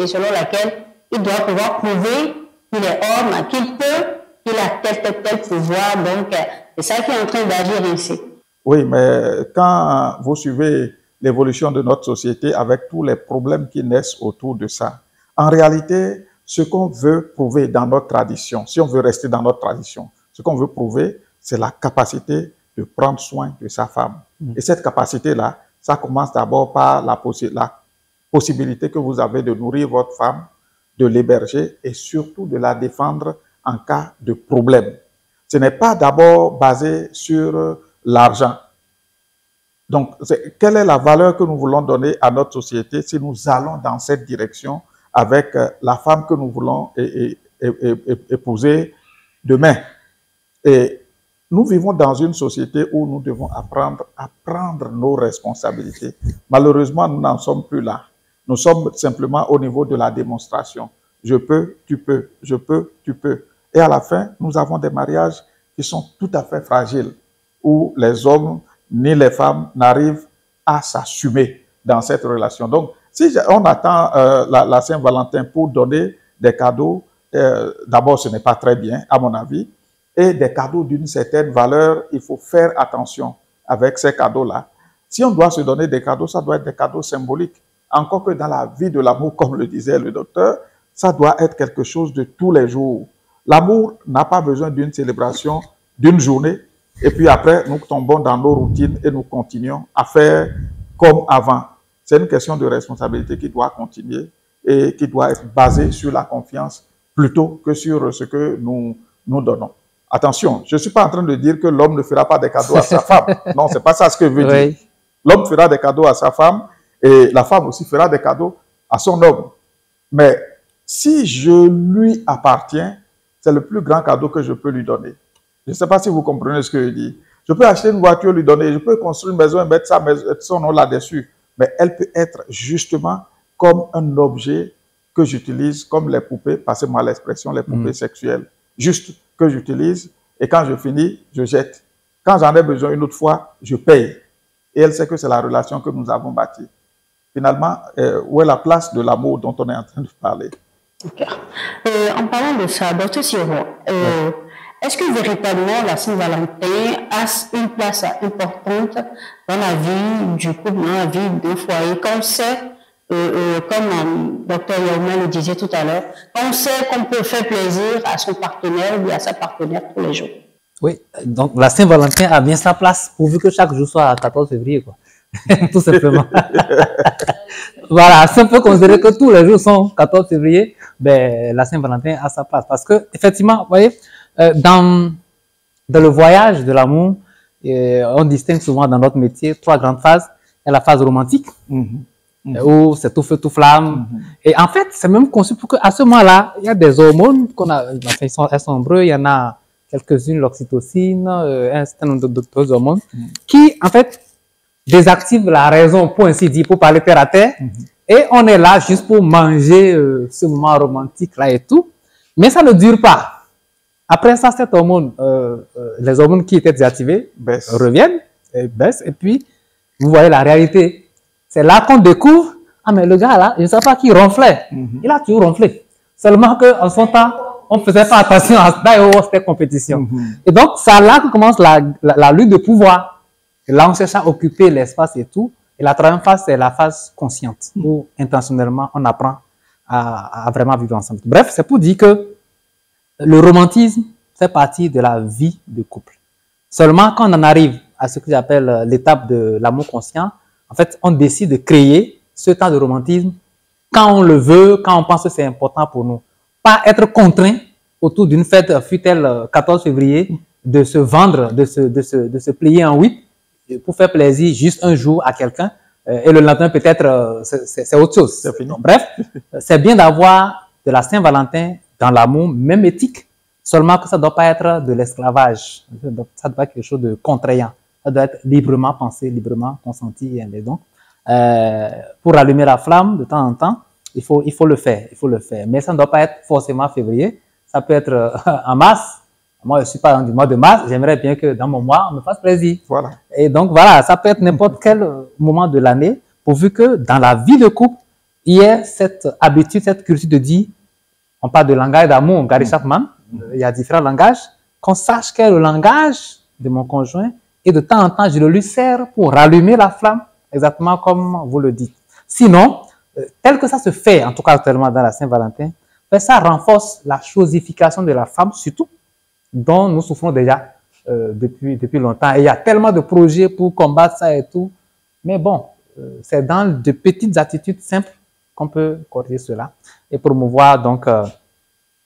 selon laquelle il doit pouvoir prouver qu'il est homme, qu'il a tel pouvoir. Donc, c'est ça qui est en train d'agir ici. Oui, mais quand vous suivez l'évolution de notre société avec tous les problèmes qui naissent autour de ça, en réalité, ce qu'on veut prouver dans notre tradition, si on veut rester dans notre tradition, ce qu'on veut prouver, c'est la capacité de prendre soin de sa femme. Et cette capacité-là, ça commence d'abord par la possibilité que vous avez de nourrir votre femme, de l'héberger et surtout de la défendre en cas de problème. Ce n'est pas d'abord basé sur l'argent. Donc, quelle est la valeur que nous voulons donner à notre société si nous allons dans cette direction avec la femme que nous voulons épouser demain? Et nous vivons dans une société où nous devons apprendre à prendre nos responsabilités. Malheureusement, nous n'en sommes plus là. Nous sommes simplement au niveau de la démonstration. Je peux, tu peux, je peux, tu peux. Et à la fin, nous avons des mariages qui sont tout à fait fragiles, où les hommes ni les femmes n'arrivent à s'assumer dans cette relation. Donc, si on attend la Saint-Valentin pour donner des cadeaux, d'abord, ce n'est pas très bien, à mon avis. Et des cadeaux d'une certaine valeur, il faut faire attention avec ces cadeaux-là. Si on doit se donner des cadeaux, ça doit être des cadeaux symboliques. Encore que dans la vie de l'amour, comme le disait le docteur, ça doit être quelque chose de tous les jours. L'amour n'a pas besoin d'une célébration, d'une journée, et puis après, nous tombons dans nos routines et nous continuons à faire comme avant. C'est une question de responsabilité qui doit continuer et qui doit être basée sur la confiance plutôt que sur ce que nous donnons. Attention, je ne suis pas en train de dire que l'homme ne fera pas des cadeaux à sa femme. Non, ce n'est pas ça ce que je veux dire. L'homme fera des cadeaux à sa femme et la femme aussi fera des cadeaux à son homme. Mais si je lui appartiens, c'est le plus grand cadeau que je peux lui donner. Je ne sais pas si vous comprenez ce que je dis. Je peux acheter une voiture, lui donner, je peux construire une maison et mettre son nom là-dessus. Mais elle peut être justement comme un objet que j'utilise comme les poupées, passez-moi l'expression, les poupées sexuelles. Juste que j'utilise et quand je finis, je jette. Quand j'en ai besoin une autre fois, je paye. Et elle sait que c'est la relation que nous avons bâtie. Finalement, où est la place de l'amour dont on est en train de parler? En parlant de ça, Dr. Siro, est-ce que véritablement la Saint-Valentin a une place importante dans la vie du couple, dans la vie d'un foyer? Quand on sait, comme Dr. Yaouma le disait tout à l'heure, quand on sait qu'on peut faire plaisir à son partenaire ou à sa partenaire tous les jours. Oui, donc la Saint-Valentin a bien sa place, pourvu que chaque jour soit à 14 février, quoi. Tout simplement. Voilà, si on peut considérer que tous les jours sont 14 février, ben, la Saint-Valentin a sa place. Parce que, effectivement, vous voyez, dans le voyage de l'amour, on distingue souvent dans notre métier 3 grandes phases. Il y a la phase romantique, où c'est tout feu, tout flamme. Et en fait, c'est même conçu pour qu'à ce moment-là, il y a des hormones qu'on a, enfin, elles sont nombreuses, il y en a quelques-unes, l'oxytocine, un certain nombre d'autres hormones, qui, en fait, désactivent la raison, pour ainsi dire, pour parler terre à terre. Et on est là juste pour manger ce moment romantique-là et tout. Mais ça ne dure pas. Après ça, cette hormone, les hormones qui étaient désactivées reviennent, et baissent, et puis vous voyez la réalité. C'est là qu'on découvre, ah mais le gars là, je ne sais pas qui ronflait. Il a toujours ronflé. Seulement qu'en son temps, on ne faisait pas attention à ça, c'était compétition. Et donc, c'est là que commence la lutte de pouvoir. Et là, on cherche à occuper l'espace et tout. Et la troisième phase, c'est la phase consciente, où intentionnellement, on apprend à vraiment vivre ensemble. Bref, c'est pour dire que le romantisme fait partie de la vie de couple. Seulement, quand on en arrive à ce que j'appelle l'étape de l'amour conscient, en fait, on décide de créer ce temps de romantisme quand on le veut, quand on pense que c'est important pour nous. Pas être contraint autour d'une fête, fut-elle 14 février, de se vendre, de se plier en 8 pour faire plaisir juste un jour à quelqu'un et le lendemain peut-être c'est autre chose. Donc, bref, c'est bien d'avoir de la Saint-Valentin dans l'amour, même éthique, seulement que ça ne doit pas être de l'esclavage. Ça doit pas être quelque chose de contraignant. Ça doit être librement pensé, librement consenti. Et donc, pour allumer la flamme de temps en temps, il faut le faire. Mais ça ne doit pas être forcément février. Ça peut être en mars. Moi, je ne suis pas du mois de mars. J'aimerais bien que dans mon mois, on me fasse plaisir. Voilà. Et donc, voilà, ça peut être n'importe quel moment de l'année, pourvu que dans la vie de couple, il y ait cette habitude, cette culture de dire, on parle de langage d'amour, Gary Chapman, il y a différents langages, qu'on sache quel est le langage de mon conjoint, et de temps en temps, je le lui sers pour rallumer la flamme, exactement comme vous le dites. Sinon, tel que ça se fait, en tout cas actuellement dans la Saint-Valentin, ça renforce la chosification de la femme, surtout, dont nous souffrons déjà depuis longtemps. Et il y a tellement de projets pour combattre ça et tout. Mais bon, c'est dans de petites attitudes simples qu'on peut corriger cela et promouvoir donc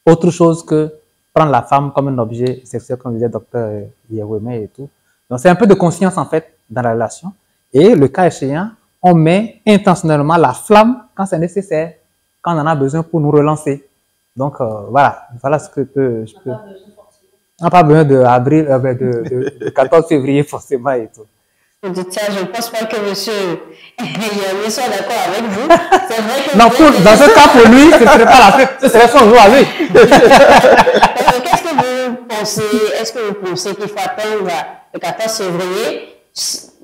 autre chose que prendre la femme comme un objet sexuel, comme disait docteur Yeweme et tout. Donc c'est un peu de conscience en fait dans la relation. Et le cas échéant, on met intentionnellement la flamme quand c'est nécessaire, quand on en a besoin pour nous relancer. Donc voilà ce que je peux. On n'a pas besoin de 14 février forcément et tout. Je ne pense pas que monsieur Yeweme soit d'accord avec vous. C'est vrai que non, dans ce cas, pour lui, ce ne serait pas la fête, ce serait son jour à lui. Qu'est-ce que vous pensez? Est-ce que vous pensez qu'il faut attendre le 14 février?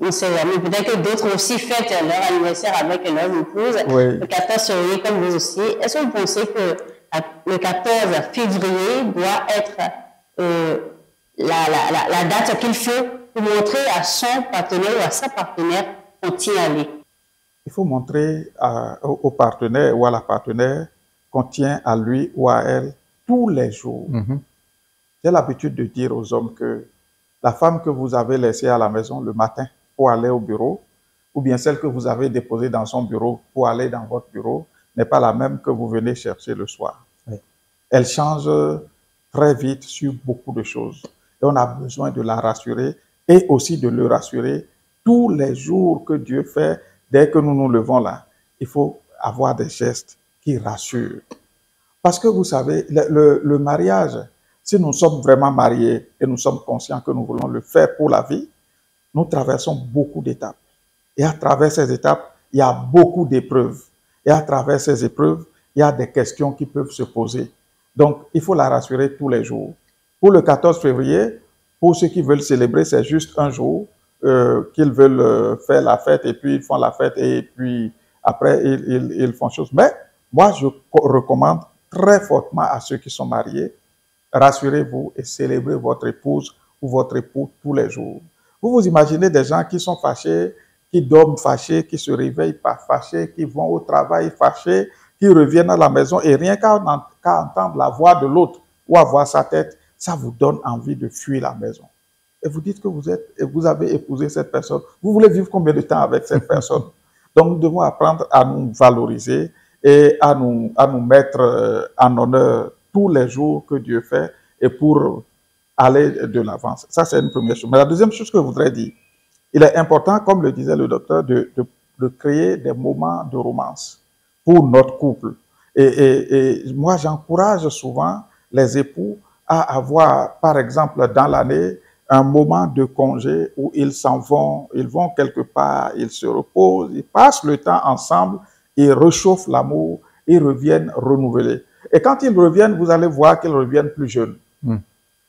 On ne sait jamais. Peut-être que d'autres aussi fêtent leur anniversaire avec leur épouse. Oui. Le 14 février, comme vous aussi. Est-ce que vous pensez que le 14 février doit être la date qu'il faut pour montrer à son partenaire ou à sa partenaire qu'on tient à lui? Il faut montrer au partenaire ou à la partenaire qu'on tient à lui ou à elle tous les jours. J'ai l'habitude de dire aux hommes que la femme que vous avez laissée à la maison le matin pour aller au bureau, ou bien celle que vous avez déposée dans son bureau pour aller dans votre bureau, n'est pas la même que vous venez chercher le soir. Oui. Elle change très vite sur beaucoup de choses. Et on a besoin de la rassurer et aussi de le rassurer tous les jours que Dieu fait. Dès que nous nous levons là, il faut avoir des gestes qui rassurent. Parce que vous savez, le mariage, si nous sommes vraiment mariés et nous sommes conscients que nous voulons le faire pour la vie, nous traversons beaucoup d'étapes. Et à travers ces étapes, il y a beaucoup d'épreuves. Et à travers ces épreuves, il y a des questions qui peuvent se poser. Donc, il faut la rassurer tous les jours. Pour le 14 février, pour ceux qui veulent célébrer, c'est juste un jour qu'ils veulent faire la fête et puis ils font la fête et puis après ils font chose. Mais moi, je recommande très fortement à ceux qui sont mariés, rassurez-vous et célébrez votre épouse ou votre époux tous les jours. Vous vous imaginez des gens qui sont fâchés, qui dorment fâchés, qui se réveillent pas fâchés, qui vont au travail fâchés, qui reviennent à la maison et rien qu'à entendre la voix de l'autre ou à voir sa tête, ça vous donne envie de fuir la maison. Et vous dites que vous avez épousé cette personne. Vous voulez vivre combien de temps avec cette personne? Donc, nous devons apprendre à nous valoriser et à nous mettre en honneur tous les jours que Dieu fait et pour aller de l'avant. Ça, c'est une première chose. Mais la deuxième chose que je voudrais dire, il est important, comme le disait le docteur, de créer des moments de romance pour notre couple. Et moi, j'encourage souvent les époux à avoir, par exemple, dans l'année, un moment de congé où ils s'en vont, ils vont quelque part, ils se reposent, ils passent le temps ensemble, ils réchauffent l'amour, ils reviennent renouvelés. Et quand ils reviennent, vous allez voir qu'ils reviennent plus jeunes.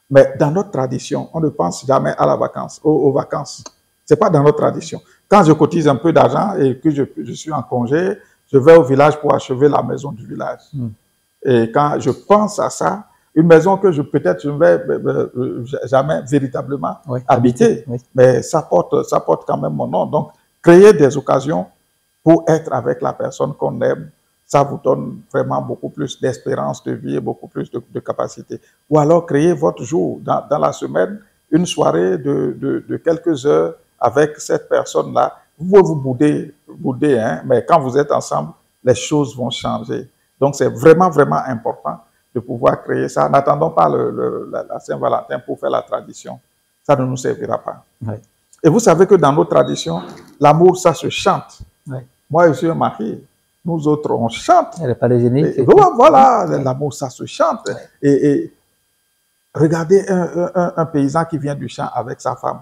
Mais dans notre tradition, on ne pense jamais à la vacance, aux vacances. C'est pas dans notre tradition. Quand je cotise un peu d'argent et que je suis en congé, je vais au village pour achever la maison du village. Et quand je pense à ça, une maison que peut-être je ne vais jamais véritablement habiter, mais ça porte quand même mon nom. Donc, créer des occasions pour être avec la personne qu'on aime, ça vous donne vraiment beaucoup plus d'espérance de vie et beaucoup plus de capacité. Ou alors créer votre jour dans la semaine, une soirée de quelques heures avec cette personne-là. Vous pouvez vous bouder, hein, mais quand vous êtes ensemble, les choses vont changer. Donc, c'est vraiment, vraiment important de pouvoir créer ça. N'attendons pas la Saint-Valentin pour faire la tradition. Ça ne nous servira pas. Et vous savez que dans nos traditions, l'amour, ça se chante. Moi, je suis un mari. Nous autres, on chante. Elle n'est pas les génies. Voilà, l'amour, ça se chante. Et regardez un paysan qui vient du champ avec sa femme.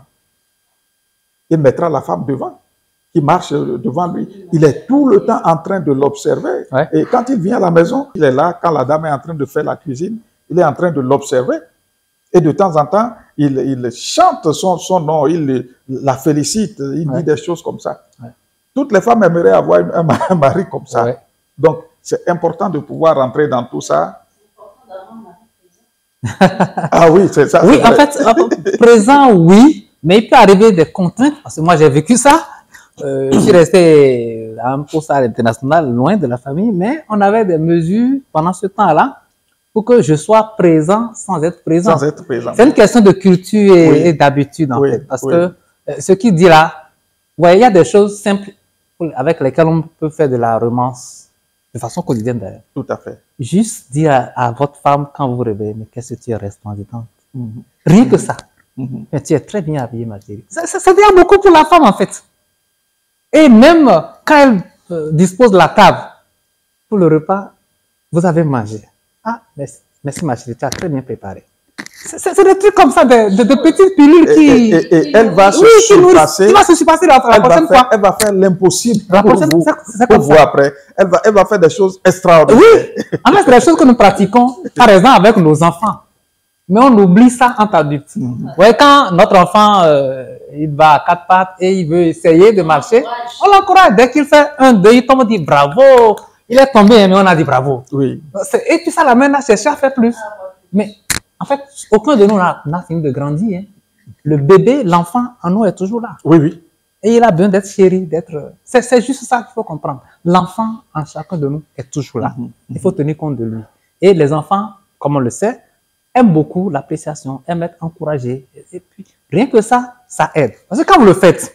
Il mettra la femme devant, qui marche devant lui. Il est tout le temps en train de l'observer. Et quand il vient à la maison, il est là. Quand la dame est en train de faire la cuisine, il est en train de l'observer. Et de temps en temps, il chante son nom, il la félicite, il dit des choses comme ça. Toutes les femmes aimeraient avoir un mari comme ça. Donc, c'est important de pouvoir rentrer dans tout ça. Ah oui, c'est ça. Oui, en fait, présent, oui, mais il peut arriver des contraintes, parce que moi, j'ai vécu ça. Je suis resté à un poste international, loin de la famille, mais on avait des mesures pendant ce temps-là pour que je sois présent sans être présent. Sans être présent. C'est une question de culture et d'habitude, en fait. Parce que ce qu'il dit là, vous voyez, il y a des choses simples avec lesquelles on peut faire de la romance de façon quotidienne d'ailleurs. Tout à fait. Juste dire à votre femme quand vous vous réveillez, mais qu'est-ce que tu es resplendissante. Rien que ça. Mais tu es très bien habillée, ma chérie. Ça dit beaucoup pour la femme, en fait. Et même quand elle dispose de la table pour le repas, vous avez mangé. Ah, merci ma chérie, tu as très bien préparé. C'est des trucs comme ça, de petites pilules qui... Et elle va se surpasser. Elle va se surpasser la prochaine fois. Elle va faire l'impossible pour vous après. Elle va faire des choses extraordinaires. Oui, en fait, c'est des choses que nous pratiquons, par exemple, avec nos enfants. Mais on oublie ça entre adultes. Ouais, quand notre enfant, il va à quatre pattes et il veut essayer de marcher, on l'encourage. Dès qu'il fait un, deux, il tombe, on dit bravo. Il est tombé, mais on a dit bravo. Oui. Et puis ça l'amène à chercher à faire plus. Mais en fait, aucun de nous n'a fini de grandir. Hein. Le bébé, l'enfant en nous est toujours là. Oui, oui. Et il a besoin d'être chéri, d'être... C'est juste ça qu'il faut comprendre. L'enfant en chacun de nous est toujours là. Il faut tenir compte de lui. Et les enfants, comme on le sait, aiment beaucoup l'appréciation, aiment être encouragés. Et puis, rien que ça, ça aide. Parce que quand vous le faites,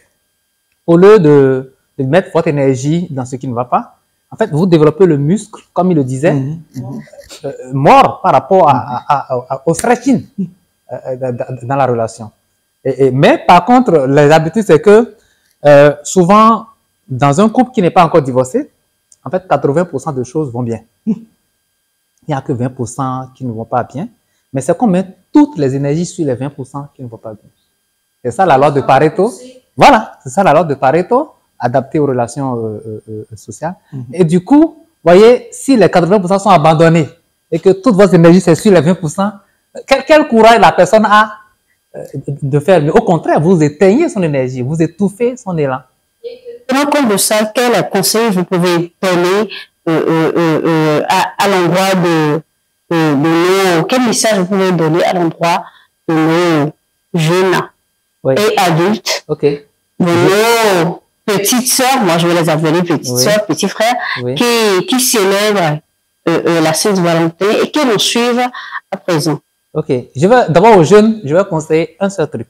au lieu de mettre votre énergie dans ce qui ne va pas, en fait, vous développez le muscle, comme il le disait, mort par rapport au stretching dans la relation. Mais par contre, les habitudes, c'est que souvent, dans un couple qui n'est pas encore divorcé, en fait, 80% de choses vont bien. Il n'y a que 20% qui ne vont pas bien. Mais c'est qu'on met toutes les énergies sur les 20% qui ne vont pas bien. C'est ça la loi de Pareto. Voilà, c'est ça la loi de Pareto, adaptée aux relations sociales. Et du coup, vous voyez, si les 80% sont abandonnés et que toute votre énergie c'est sur les 20%, quel courage la personne a de faire? Mais au contraire, vous éteignez son énergie, vous étouffez son élan. Tenant compte de ça, quel conseil vous pouvez donner à l'endroit de nos, quel message vous pouvez donner à l'endroit de nos jeunes et adultes, de nos petites sœurs, moi je vais les appeler petites sœurs, petits frères, qui célèbrent la Saint-Valentin et qui nous suivent à présent. Ok, je vais d'abord aux jeunes, je vais conseiller un seul truc,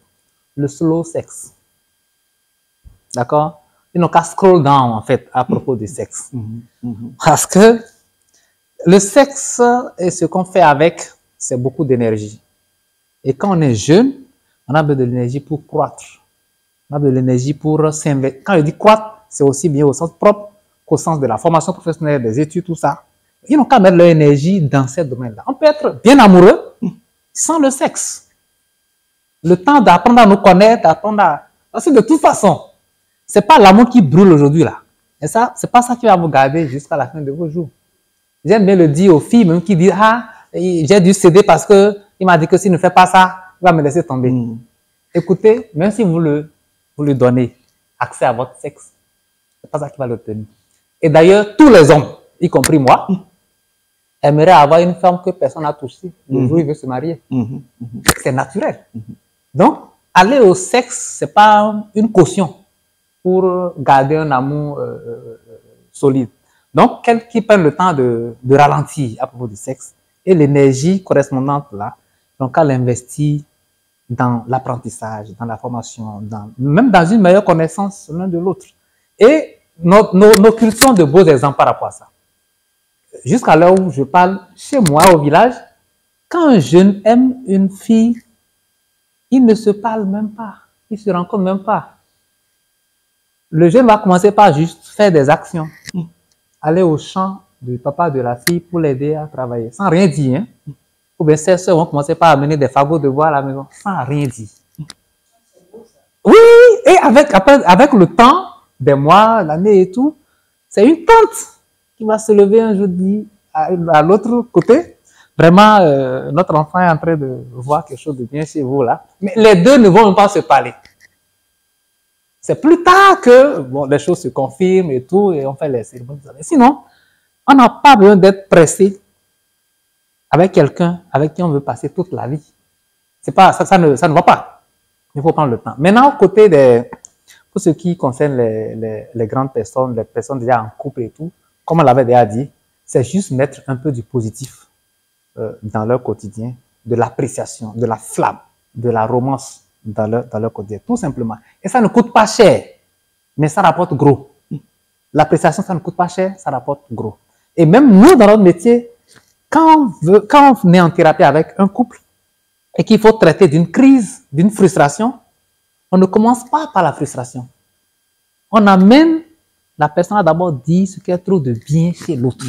le slow sex. D'accord? Ils n'ont qu'à scroll down en fait à propos du sexe. Parce que le sexe et ce qu'on fait avec, c'est beaucoup d'énergie. Et quand on est jeune, on a besoin de l'énergie pour croître. On a besoin de l'énergie pour s'investir. Quand je dis croître, c'est aussi bien au sens propre qu'au sens de la formation professionnelle, des études, tout ça. Ils n'ont qu'à mettre leur énergie dans ces domaines-là. On peut être bien amoureux sans le sexe. Le temps d'apprendre à nous connaître, d'apprendre à... Parce que de toute façon, c'est pas l'amour qui brûle aujourd'hui, là. Et ça, c'est pas ça qui va vous garder jusqu'à la fin de vos jours. J'aime bien le dire aux filles, même qui disent, ah, j'ai dû céder parce que il m'a dit que s'il ne fait pas ça, il va me laisser tomber. Écoutez, même si vous lui donnez accès à votre sexe, c'est pas ça qui va l'obtenir. Et d'ailleurs, tous les hommes, y compris moi, aimeraient avoir une femme que personne n'a touchée le jour où il veut se marier. C'est naturel. Donc, aller au sexe, c'est pas une caution pour garder un amour solide. Donc, quelqu'un qui prend le temps de ralentir à propos du sexe et l'énergie correspondante là, donc à l'investir dans l'apprentissage, dans la formation, même dans une meilleure connaissance l'un de l'autre. Et nos cultures ont de beaux exemples par rapport à ça. Jusqu'à l'heure où je parle, chez moi au village, quand un jeune aime une fille, il ne se parle même pas, il ne se rencontre même pas. Le jeune va commencer par juste faire des actions. Aller au champ du papa de la fille pour l'aider à travailler, sans rien dire. Hein? Ou bien ses soeurs vont commencer par amener des fagots de bois à la maison, sans rien dire. Oui, et avec le temps, des mois, l'année et tout, c'est une tante qui va se lever un jour dit à l'autre côté. Vraiment, notre enfant est en train de voir quelque chose de bien chez vous là. Mais les deux ne vont même pas se parler. C'est plus tard que bon, les choses se confirment et tout, et on fait les cérémonies. Sinon, on n'a pas besoin d'être pressé avec quelqu'un avec qui on veut passer toute la vie. C'est pas, ça ne va pas. Il faut prendre le temps. Maintenant, côté pour ce qui concerne les grandes personnes, les personnes déjà en couple et tout, comme on l'avait déjà dit, c'est juste mettre un peu du positif dans leur quotidien, de l'appréciation, de la flamme, de la romance dans leur quotidien, tout simplement. Et ça ne coûte pas cher, mais ça rapporte gros. L'appréciation, ça ne coûte pas cher, ça rapporte gros. Et même nous, dans notre métier, quand on est en thérapie avec un couple et qu'il faut traiter d'une crise, d'une frustration, on ne commence pas par la frustration. On amène la personne à d'abord dire ce qu'elle trouve de bien chez l'autre.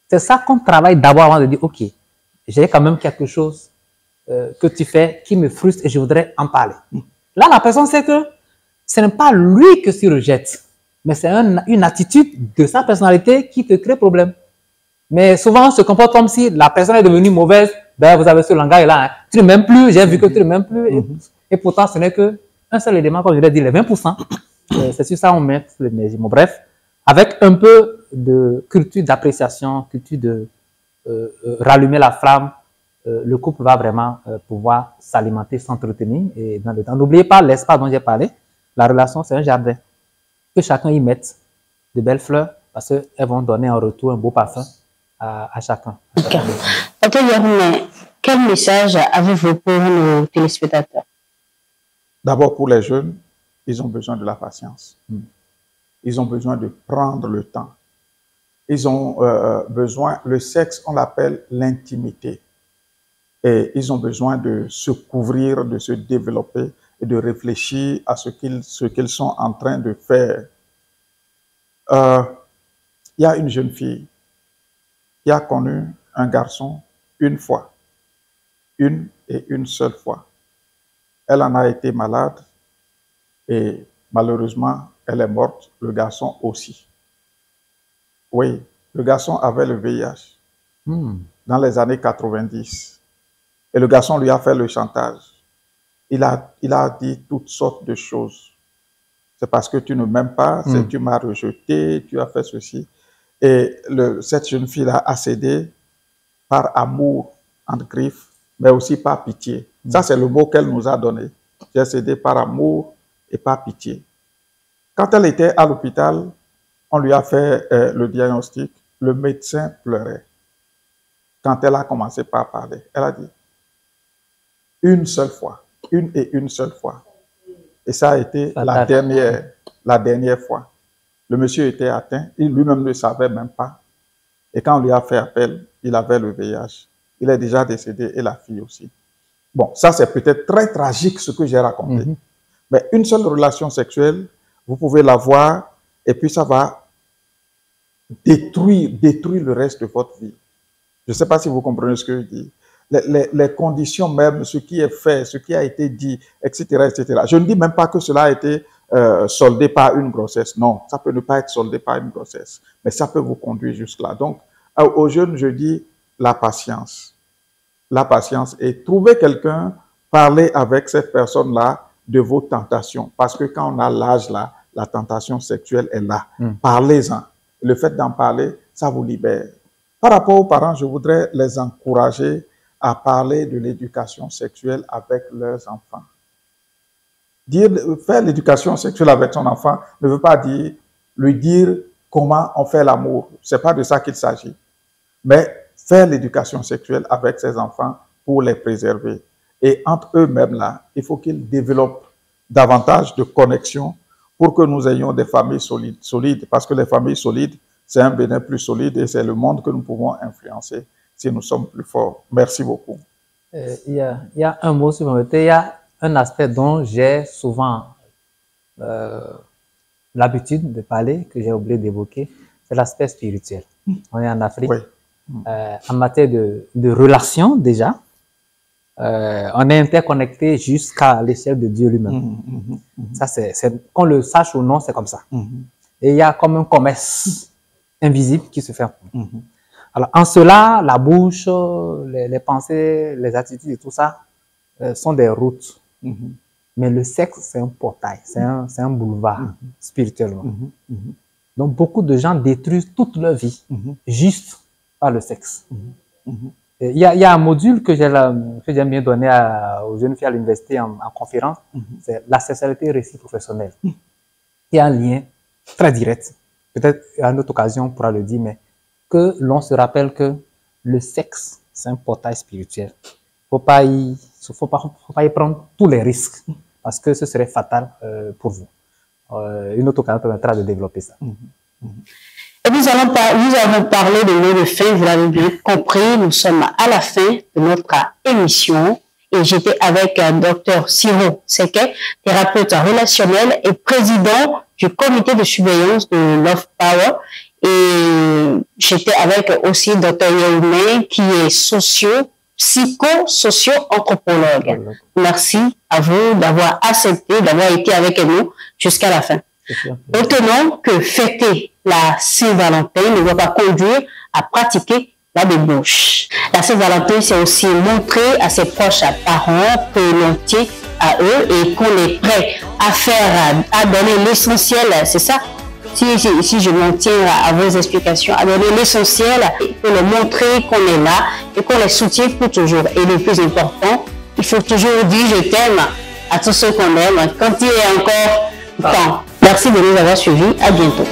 C'est ça qu'on travaille d'abord avant de dire, OK, j'ai quand même quelque chose que tu fais qui me frustre et je voudrais en parler. Là, la personne sait que ce n'est pas lui que tu rejettes, mais c'est une attitude de sa personnalité qui te crée problème. Mais souvent, on se comporte comme si la personne est devenue mauvaise. Ben, vous avez ce langage-là. Hein. Tu ne m'aimes plus, j'ai vu que tu ne m'aimes plus. Et pourtant, ce n'est qu'un seul élément, comme je l'ai dit, les 20%. C'est sur ça qu'on met l'énergie. Bon, bref, avec un peu de culture d'appréciation, culture de rallumer la flamme, le couple va vraiment pouvoir s'alimenter, s'entretenir. Et dans le temps, n'oubliez pas l'espace dont j'ai parlé. La relation, c'est un jardin. Que chacun y mette de belles fleurs parce qu'elles vont donner en retour un beau parfum à chacun. Dr. Yaroumé, quel message avez-vous pour nos téléspectateurs? D'abord, pour les jeunes, ils ont besoin de la patience. Ils ont besoin de prendre le temps. Ils ont besoin, le sexe, on l'appelle l'intimité. Et ils ont besoin de se couvrir, de se développer et de réfléchir à ce qu'ils sont en train de faire. Il y a une jeune fille qui a connu un garçon une fois, une et une seule fois. Elle en a été malade et malheureusement, elle est morte, le garçon aussi. Oui, le garçon avait le VIH dans les années 90 et le garçon lui a fait le chantage. Il a dit toutes sortes de choses. C'est parce que tu ne m'aimes pas, tu m'as rejeté, tu as fait ceci. Et cette jeune fille-là a cédé par amour, entre griffes, mais aussi par pitié. Ça, c'est le mot qu'elle nous a donné. J'ai cédé par amour et par pitié. Quand elle était à l'hôpital, on lui a fait le diagnostic. Le médecin pleurait. Quand elle a commencé par parler, elle a dit une seule fois, une et une seule fois. Et ça a été la dernière fois. Le monsieur était atteint, il lui-même ne savait même pas. Et quand on lui a fait appel, il avait le VIH. Il est déjà décédé et la fille aussi. Bon, ça c'est peut-être très tragique ce que j'ai raconté. Mais une seule relation sexuelle vous pouvez l'avoir et puis ça va détruire le reste de votre vie. Je ne sais pas si vous comprenez ce que je dis. Les conditions même, ce qui est fait, ce qui a été dit, etc., etc. Je ne dis même pas que cela a été soldé par une grossesse. Non, ça peut ne pas être soldé par une grossesse, mais ça peut vous conduire jusque-là. Donc, aux jeunes, je dis la patience. La patience et trouver quelqu'un, parler avec cette personne-là de vos tentations. Parce que quand on a l'âge là, la tentation sexuelle est là. Parlez-en. Le fait d'en parler, ça vous libère. Par rapport aux parents, je voudrais les encourager à parler de l'éducation sexuelle avec leurs enfants. Faire l'éducation sexuelle avec son enfant ne veut pas dire lui dire comment on fait l'amour. C'est pas de ça qu'il s'agit. Mais faire l'éducation sexuelle avec ses enfants pour les préserver. Et entre eux-mêmes là, il faut qu'ils développent davantage de connexion pour que nous ayons des familles solides. Parce que les familles solides, c'est un Bénin plus solide et c'est le monde que nous pouvons influencer si nous sommes plus forts. Merci beaucoup. Il y a un mot, si vous me permettez, il y a un aspect dont j'ai souvent l'habitude de parler, que j'ai oublié d'évoquer, c'est l'aspect spirituel. On est en Afrique. En matière de relations, déjà, on est interconnecté jusqu'à l'échelle de Dieu lui-même. Ça, qu'on le sache ou non, c'est comme ça. Et il y a comme un commerce invisible qui se fait. Alors, en cela, la bouche, les pensées, les attitudes et tout ça sont des routes. Mais le sexe, c'est un portail, c'est un boulevard spirituellement. Donc, beaucoup de gens détruisent toute leur vie juste par le sexe. Il y a un module que j'aime bien donner aux jeunes filles à l'université en conférence, c'est la sexualité réciproque-professionnelle. Il y a un lien très direct. Peut-être à une autre occasion, on pourra le dire, mais que l'on se rappelle que le sexe, c'est un portail spirituel. Faut pas y prendre tous les risques, parce que ce serait fatal pour vous. Une autre occasion permettra de développer ça. Et nous avons parlé de mot de fin, vous l'avez bien compris, nous sommes à la fin de notre émission et j'étais avec Dr Siro Seke, thérapeute relationnel et président du comité de surveillance de Love Power. Et j'étais avec aussi Dr Yeoumé qui est psycho-socio-anthropologue. Merci à vous d'avoir accepté, d'avoir été avec nous jusqu'à la fin. Retenons que fêter la Saint-Valentin ne doit pas conduire à pratiquer la débauche. La Saint-Valentin, c'est aussi montrer à ses proches parents que l'on tient à eux et qu'on est prêt à donner l'essentiel, c'est ça? Si je m'en tiens à vos explications, à donner l'essentiel, pour leur montrer qu'on est là et qu'on les soutient pour toujours. Et le plus important, il faut toujours dire je t'aime à tous ceux qu'on aime quand il est encore temps. Merci de nous avoir suivis. À bientôt.